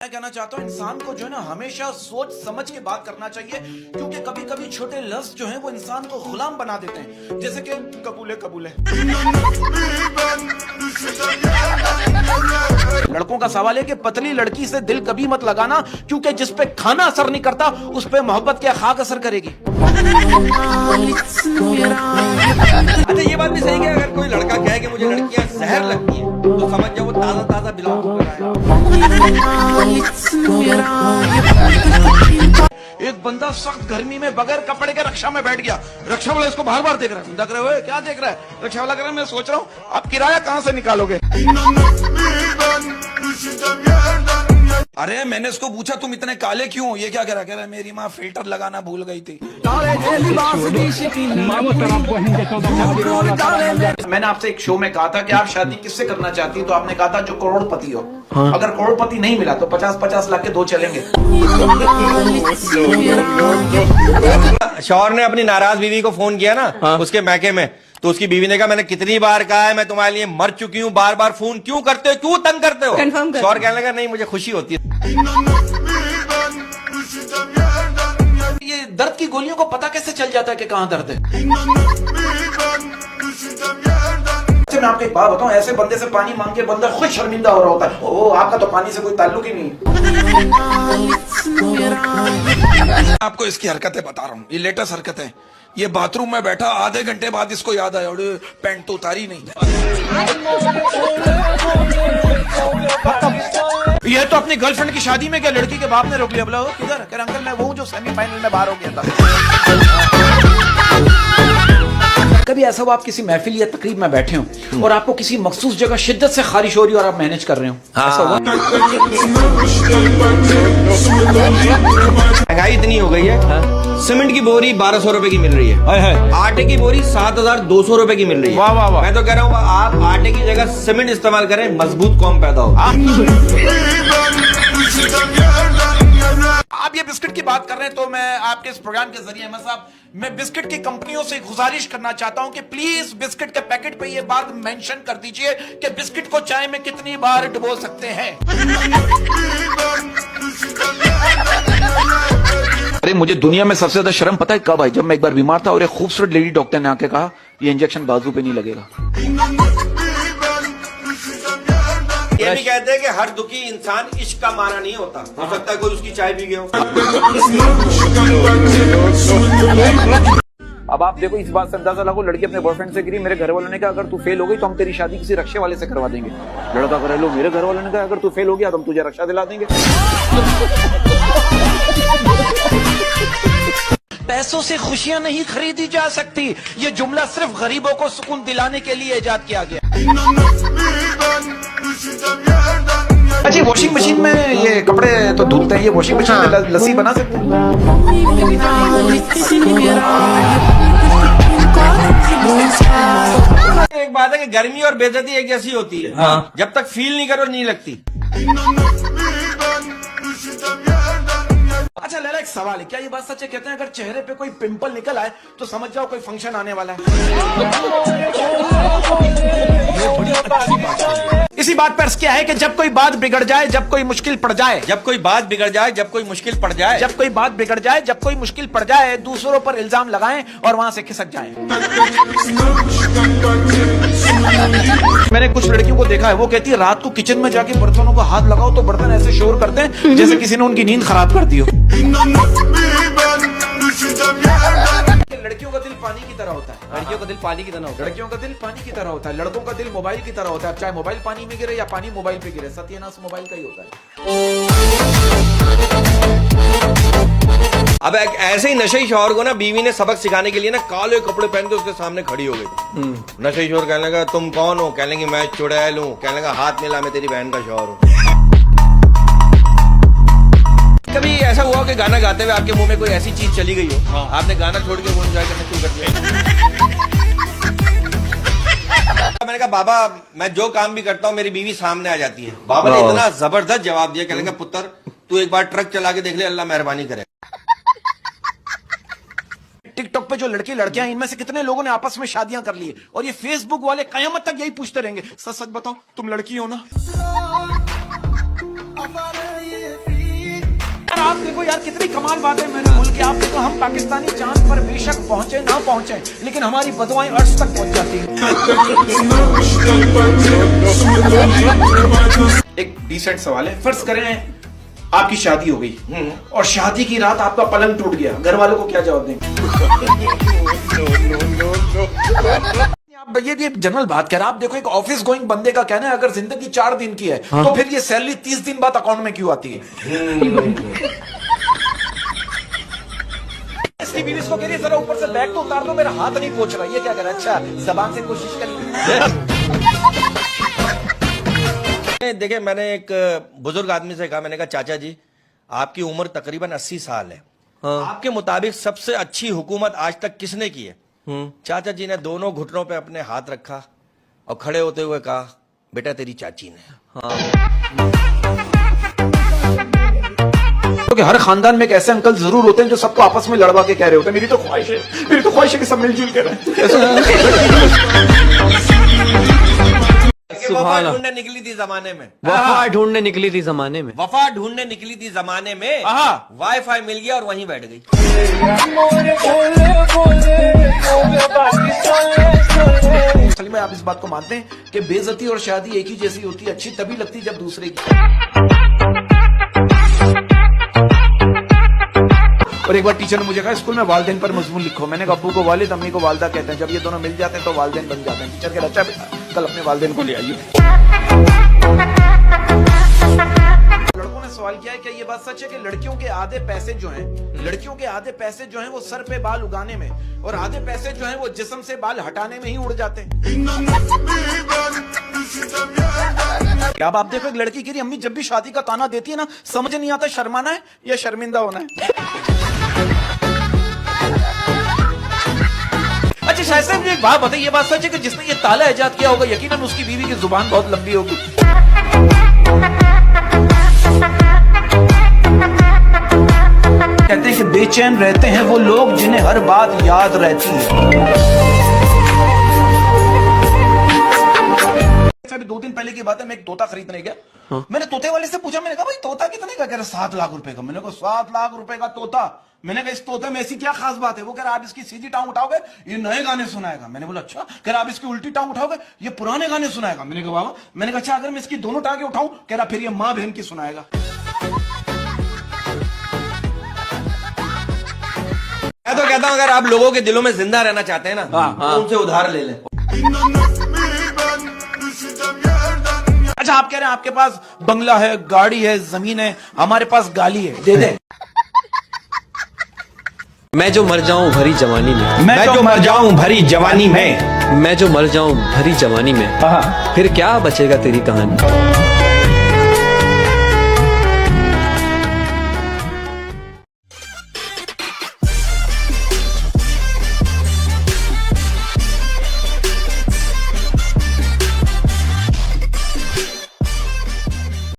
मैं कहना चाहता हूँ इंसान को जो है ना हमेशा सोच समझ के बात करना चाहिए, क्योंकि कभी कभी छोटे लफ्ज जो हैं वो इंसान को गुलाम बना देते हैं, जैसे कि कबूले कबूले। लड़कों का सवाल है कि पतली लड़की से दिल कभी मत लगाना, क्योंकि जिस पे खाना असर नहीं करता उस पे मोहब्बत क्या खाक असर करेगी। अच्छा ये बात भी सही है, अगर कोई लड़का कहे कि मुझे लड़कियां जहर लगती हैं तो समझ जाओ वो ताजा ताजा बिलाव कर रहा है। एक बंदा सख्त गर्मी में बगैर कपड़े के रक्षा में बैठ गया, रक्षा वाला इसको बार बार देख रहा है, देख रहे हो क्या देख रहा है? रक्षा वाला कह रहा है मैं सोच रहा हूँ आप किराया कहाँ से निकालोगे। अरे मैंने इसको पूछा तुम इतने काले क्यों? ये क्या कह रहा है मेरी माँ फिल्टर लगाना भूल गई थी। मैंने आपसे एक शो में कहा था कि आप शादी किससे करना चाहती है, तो आपने कहा था जो करोड़पति हो। हाँ। अगर करोड़पति नहीं मिला तो 50-50 लाख के दो चलेंगे। शौहर ने अपनी नाराज बीवी को फोन किया ना, हाँ? उसके मैके में, तो उसकी बीवी ने कहा मैंने कितनी बार कहा है मैं तुम्हारे लिए मर चुकी हूँ, बार बार फोन क्यों करते हो, क्यों तंग करते हो? शौहर कहने लगा नहीं मुझे खुशी होती है। ये दर्द की गोलियों को पता कैसे चल जाता है कि कहाँ दर्द है? मैं आपको एक बात बताऊं, ऐसे बंदे से पानी मांग के बंदा खुद शर्मिंदा हो रहा होता है, ओ आपका तो पानी से कोई ताल्लुक ही नहीं। आपको इसकी हरकतें बता रहा हूँ, ये लेटेस्ट हरकतें। ये बाथरूम में बैठा आधे घंटे बाद इसको याद आया और पैंट तो उतारी नहीं। ये तो अपनी गर्लफ्रेंड की शादी में क्या लड़की के बाप ने रोक लिया, बोला किधर? कह अंकल मैं वो जो सेमीफाइनल में बाहर हो गया था। कभी ऐसा हो आप किसी महफिल या तकरीब में बैठे हो और आपको किसी मखसूस जगह शिद्दत से खारिश हो रही है और आप मैनेज कर रहे हो, ऐसा हुआ? महंगाई इतनी हो गई है, सीमेंट की बोरी 1200 रुपए की मिल रही है, आटे की बोरी 7200 रुपए की मिल रही है। वाह वाह वाह। मैं तो कह रहा हूँ आप आटे की जगह सीमेंट इस्तेमाल करें, मजबूत कौम पैदा हो। आप ये बिस्किट की बात कर रहे हैं तो मैं आपके इस प्रोग्राम के जरिए अहमद साहब मैं बिस्किट की कंपनियों से गुजारिश करना चाहता हूं कि प्लीज बिस्किट के पैकेट पे ये बात मेंशन कर दीजिए कि बिस्किट को चाय में कितनी बार डुबो सकते हैं। अरे मुझे दुनिया में सबसे ज्यादा शर्म पता है कब आई? जब मैं एक बार बीमार था और एक खूबसूरत लेडी डॉक्टर ने आके कहा ये इंजेक्शन बाजू पे नहीं लगेगा। ये भी कहते हैं कि हर दुखी इंसान इश्क का माना नहीं होता, हो सकता है कोई उसकी चाय पी गया हो। अब आप देखो इस बात से अंदाजा लगो, लड़की अपने बॉयफ्रेंड से गिरी, मेरे घर वालों ने कहा अगर तू फेल हो गई तो हम तेरी शादी किसी रक्षा वाले से करवा देंगे। लड़का कर लो, मेरे घर वालों ने कहा अगर तू फेल हो गया तो हम तुझे रक्षा दिला देंगे। पैसों से खुशियां नहीं खरीदी जा सकती, ये जुमला सिर्फ गरीबों को सुकून दिलाने के लिए इजाद किया गया। अच्छा वॉशिंग मशीन में ये कपड़े तो धुलते हैं, ये वॉशिंग मशीन में लस्सी बना सकते हैं? एक बात है कि गर्मी और बेइज्जती एक जैसी होती है, हाँ। जब तक फील नहीं करो नहीं लगती। अच्छा लैला एक सवाल है, क्या ये बात सच है, कहते हैं अगर चेहरे पे कोई पिंपल निकल आए तो समझ जाओ कोई फंक्शन आने वाला है? इसी बात पर क्या है कि जब कोई बात बिगड़ जाए, जब कोई मुश्किल पड़ जाए, जब कोई बात बिगड़ जाए, जब कोई मुश्किल पड़ जाए, जब कोई बात बिगड़ जाए, जब कोई मुश्किल पड़ जाए, दूसरों पर इल्जाम लगाएं और वहां से खिसक जाएं। मैंने कुछ लड़कियों को देखा है, वो कहती है रात को किचन में जाके बर्तनों को हाथ लगाओ तो बर्तन ऐसे शोर करते हैं जैसे किसी ने उनकी नींद खराब कर दी हो। लड़कियों का दिल पानी की तरह होता है, लड़कियों का दिल पानी की तरह होता है, लड़कियों का दिल पानी की तरह होता है, लड़कों का दिल मोबाइल की तरह होता है। चाहे मोबाइल पानी में गिरे या पानी मोबाइल पे गिरे, सत्यानाश मोबाइल का ही होता है। अब एक ऐसे ही नशे शौहर को ना बीवी ने सबक सिखाने के लिए ना काले कपड़े पहन के उसके सामने खड़ी हो गई। नशे शौहर कहने लगा तुम कौन हो? कहने लगी मैं चुड़ैल हूँ। कहने लगा हाथ मिला मैं तेरी बहन का शौहर हूँ। कभी ऐसा हुआ कि गाना गाते हुए आपके मुंह में कोई ऐसी चीज चली गई हो, हाँ। आपने गाना छोड़ के वो एंजॉय करना शुरू कर दिया? मैंने कहा बाबा मैं जो काम भी करता हूँ मेरी बीवी सामने आ जाती है। बाबा ने इतना जबरदस्त जवाब दिया, कहने लगा पुत्र तू एक बार ट्रक चला के देख ले, अल्लाह मेहरबानी करे। टिकटॉक पे जो लड़के लड़कियां इनमें से कितने लोगों ने आपस में शादियां कर ली है, और ये फेसबुक वाले कयामत तक यही पूछते रहेंगे सच सच बताओ तुम लड़की हो ना? आप देखो यार कितनी कमाल बात है मेरे मुल्क की। आप देखो हम पाकिस्तानी चांद पर बेशक पहुंचे ना पहुंचे, लेकिन हमारी बदुआएं अर्श तक पहुंच जाती हैं। एक डिसेंट सवाल है, फर्ज करें आपकी शादी हो गई और शादी की रात आपका पलंग टूट गया, घर वालों को क्या जवाब देंगे? आप ये जनरल बात कर रहे हैं। आप देखो एक ऑफिस गोइंग बंदे का कहना है अगर जिंदगी 4 दिन की है तो फिर ये सैलरी 30 दिन बाद अकाउंट में क्यों आती है? इसकी बीवी इसको कह रही है जरा ऊपर से बैग तो उतार दो, मेरा हाथ नहीं पहुंच रहा। ये क्या कर रहा है? अच्छा जबान से कोशिश कर देखिए, मैंने एक बुजुर्ग आदमी से कहा, मैंने कहा चाचा जी आपकी उम्र तकरीबन 80 साल है, आपके मुताबिक सबसे अच्छी हुकूमत आज तक किसने की है? चाचा जी ने दोनों घुटनों पे अपने हाथ रखा और खड़े होते हुए कहा, बेटा तेरी चाची ने। क्योंकि हर खानदान में एक ऐसे अंकल जरूर होते हैं जो सबको आपस में लड़वा के कह रहे होते हैं मेरी तो ख्वाहिश है कि सब मिलजुल के रहें। वफा ढूंढने निकली थी जमाने में, वफा ढूंढने निकली थी जमाने में, वफा ढूंढने निकली थी जमाने में, वाईफाई मिल गया और वहीं बैठ गई। सलीम भाई, आप इस बात को मानते हैं कि बेइज्जती और शादी एक ही जैसी होती है, अच्छी तभी लगती जब दूसरे की। और एक बार टीचर ने मुझे कहा स्कूल में वालिदैन पर मजमून लिखो। मैंने कहा अब्बू को वालिद, अम्मी को वालदा कहते हैं, जब ये दोनों मिल जाते हैं तो वालिदैन बन जाते हैं। टीचर कह रहा अच्छा बेटा कल अपने वालिदैन को ले आइए। लड़कों ने सवाल किया है क्या ये बात सच है कि लड़कियों के आधे पैसे जो हैं वो सर पे बाल उगाने में और आधे पैसे जो हैं वो जिस्म से बाल हटाने में ही उड़ जाते हैं? अब आप देखो एक लड़की की अम्मी जब भी शादी का ताना देती है ना, समझ नहीं आता शर्माना है या शर्मिंदा होना है। अच्छा शायद साहब मुझे एक बात बताइए, ये बात सच है कि जिसने ये ताला इजाद किया होगा यकीनन उसकी बीवी की जुबान बहुत लंबी होगी? कहते हैं कि बेचैन रहते हैं वो लोग जिन्हें हर बात याद रहती है। अभी 2 दिन पहले की बात है, मैं एक तोता खरीदने गया। मैंने तोते वाले से पूछा, मैंने कहा भाई तोता कितने का? कह रहा 7 लाख रुपए का। मैंने कहा 7 लाख रुपए का तोता? मैंने कहा इस तोते में ऐसी क्या खास बात है? वो कह रहा आप इसकी सीधी टांग उठाओगे ये नए गाने सुनाएगा। मैंने बोला अच्छा। कह रहा आप इसकी उल्टी टांग उठाओगे ये पुराने गाने सुनाएगा। मैंने कहा बाबा। मैंने कहा अच्छा अगर मैं इसकी दोनों टांगे उठाऊं? कह रहा फिर ये माँ बहन की सुनाएगा। मैं तो कहता हूं अगर आप लोगों के दिलों में जिंदा रहना चाहते हैं ना तो उनसे उधार ले लें। अच्छा आप कह रहे हैं आपके पास बंगला है, गाड़ी है, जमीन है, हमारे पास गाली है, दे दे। मैं जो मर जाऊं भरी जवानी में, मैं जो मर जाऊं भरी जवानी में, मैं जो मर जाऊं भरी जवानी में, फिर क्या बचेगा तेरी कहानी?